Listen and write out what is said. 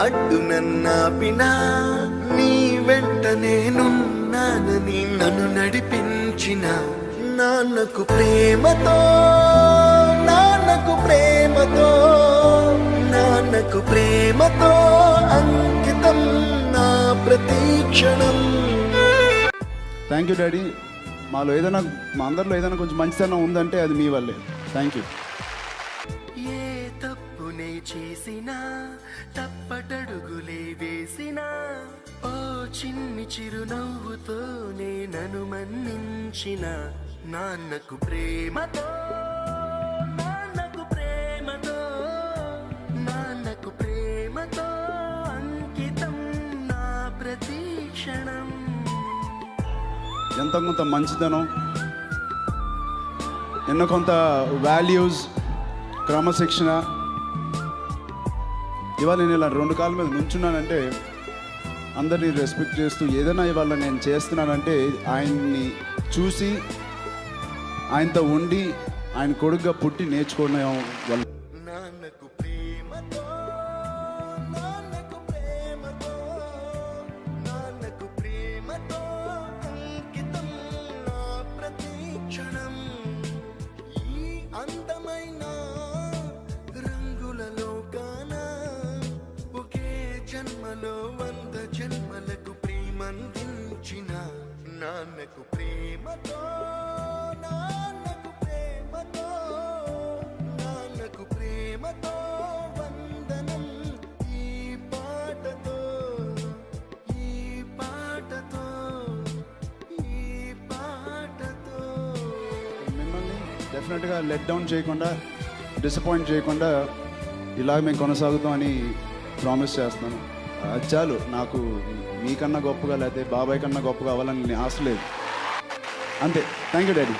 అడ్డు నన్నాపినా నీ వెంట నేనున్నానని నన్ను నడిపించిన నాన్నకు ప్రేమతో నాన్నకు ప్రేమతో నాన్నకు ప్రేమతో అంకితం నా ప్రతి క్షణం. Thank you daddy. మాలో ఏదైనా మా అందరిలో ఏదైనా కొంచెం మంచితనం ఉందంటే అది మీ వల్లే. Thank you. ఏ తప్పునే చేసినా తప్పటడుగులే వేసినా ఓ చిన్ని చిరునవ్వుతోనే నన్ను మన్నించిన నాన్నకు ప్రేమతో నాన్నకు ప్రేమతో నాన్నకు ప్రేమతో అంకితం నా ప్రతి క్షణం. ఎంత కొంత మంచితనం, ఎన్నో కొంత వాల్యూస్, క్రమశిక్షణ, ఇవాళ నేను ఇలా 2 కాళ్ళ మీద నుంచున్నానంటే అందరినీ రెస్పెక్ట్ చేస్తూ ఏదైనా ఇవాళ నేను చేస్తున్నానంటే ఆయన్ని చూసి ఆయనతో ఉండి ఆయన కొడుకుగా పుట్టి నేర్చుకునే వాళ్ళు. నాన్నకు ప్రేమతో నాన్నకు ప్రేమతో నాన్నకు ప్రేమతో అంకితం నా ప్రతి క్షణం. ఈ అందమైన రంగుల లోకాన ఒకే జన్మలో 100 జన్మలకు ప్రేమందించిన నాన్నకు ప్రేమతో నాన్నకు ప్రేమతో నాన్నకు ప్రేమతో వందనం. ఈ పాటతో ఈ పాటతో ఈ పాటతో మిమ్మల్ని డెఫినెట్గా లెట్ డౌన్ చేయకుండా, డిసప్పాయింట్ చేయకుండా ఇలా మేము కొనసాగుతామని ప్రామిస్ చేస్తాను. అది చాలు. నాకు మీకన్నా గొప్పగా లేకపోతే బాబాయ్ కన్నా గొప్పగా అవ్వాలని ఆశ లేదు. అంతే. Thank you daddy.